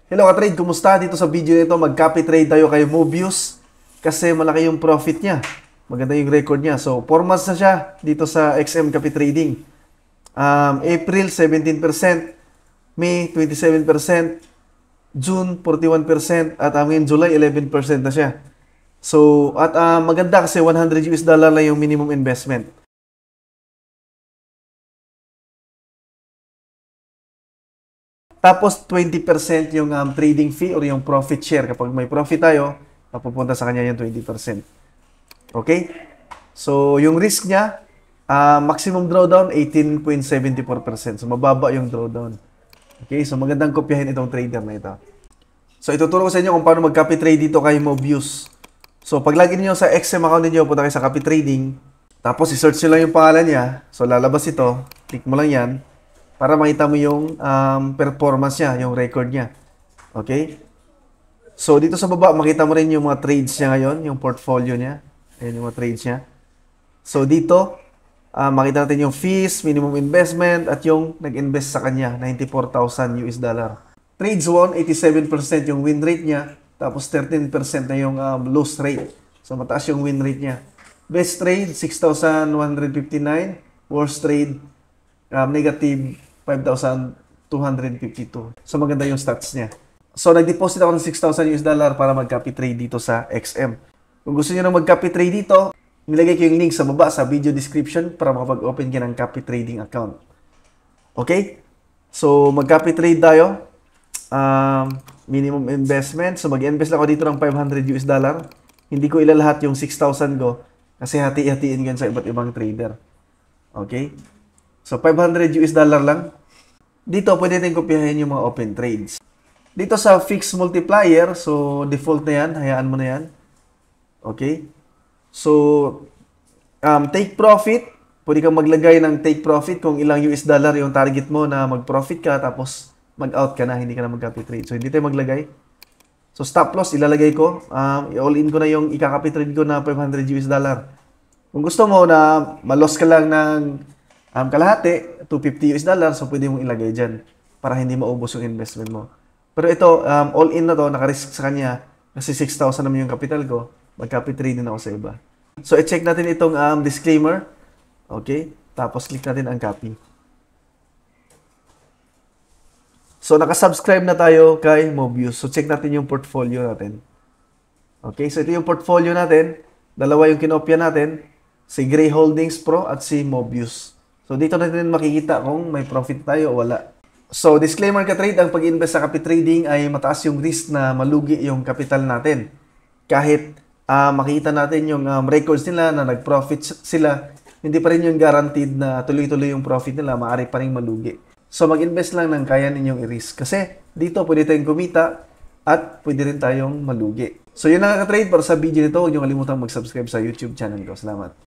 Hello ka-trade, kumusta? Dito sa video nito, mag-copy trade tayo kay Mobius kasi malaki yung profit niya. Maganda yung record niya. So, 4 months na siya dito sa XM Copy Trading. April, 17%, May, 27%, June, 41%, at ngayon July, 11% na siya. So, at maganda kasi $100 lang yung minimum investment. Tapos 20% yung trading fee or yung profit share. Kapag may profit tayo, mapupunta sa kanya yung 20%. Okay? So, yung risk niya, maximum drawdown, 18.74%. So, mababa yung drawdown. Okay? So, magandang kopyahin itong trader na ito. So, ituturo ko sa inyo kung paano mag-copy trade dito kay Mobius. So, pag login niyo sa XM account niyo, punta kayo sa copy trading. Tapos, i-search niyo lang yung pangalan niya. So, lalabas ito. Click mo lang yan para makita mo yung performance niya, yung record niya. Okay? So, dito sa baba, makita mo rin yung mga trades niya ngayon, yung portfolio niya. Ayan yung mga trades niya. So, dito, makita natin yung fees, minimum investment, at yung nag-invest sa kanya, $94,000. Trades won, 87% yung win rate niya, tapos 13% na yung lose rate. So, mataas yung win rate niya. Best trade, 6,159. Worst trade, negative 5,252. So, maganda yung stats niya. So, nag-deposit ako ng $6,000 para mag-copy trade dito sa XM. Kung gusto niyo na mag-copy trade dito, nilagay ko yung link sa baba sa video description para makapag-open ka ng copy trading account. Okay? So, mag-copy trade tayo. Minimum investment. So, mag-invest ako dito ng $500. Hindi ko ilalahat yung 6,000 ko kasi hati-hatiin yan sa iba't ibang trader. Okay? So, $500 lang. Dito, pwede natin kopyahin yung mga open trades. Dito sa fixed multiplier, so default na yan. Hayaan mo na yan. Okay? So, take profit. Pwede kang maglagay ng take profit kung ilang US dollar yung target mo na mag-profit ka tapos mag-out ka na, hindi ka na mag-copy trade. So, hindi tayo maglagay. So, stop loss, ilalagay ko. I-all-in ko na yung ika-copy trade ko na $500. Kung gusto mo na ma-loss ka lang ng kalahati, $250, so pwede mong ilagay dyan para hindi maubos yung investment mo. Pero ito, all-in na to, naka-risk sa kanya kasi 6,000 naman yung capital ko, mag-copy trade din ako sa iba. So, i-check natin itong disclaimer. Okay? Tapos, click natin ang copy. So, nakasubscribe na tayo kay Mobius. So, check natin yung portfolio natin. Okay? So, ito yung portfolio natin. Dalawa yung kinopya natin. Si Gray Holdings Pro at si Mobius. So, dito natin makikita kung may profit tayo o wala. So, disclaimer ka-trade, ang pag-invest sa copy trading ay mataas yung risk na malugi yung capital natin. Kahit makita natin yung records nila na nag-profit sila, hindi pa rin yung guaranteed na tuloy-tuloy yung profit nila, maaari pa rin malugi. So, mag-invest lang ng kaya ninyong i-risk. Kasi dito pwede tayong kumita at pwede rin tayong malugi. So, yun lang ka-trade para sa video nito. Huwag niyo kalimutang mag-subscribe sa YouTube channel ko. Salamat.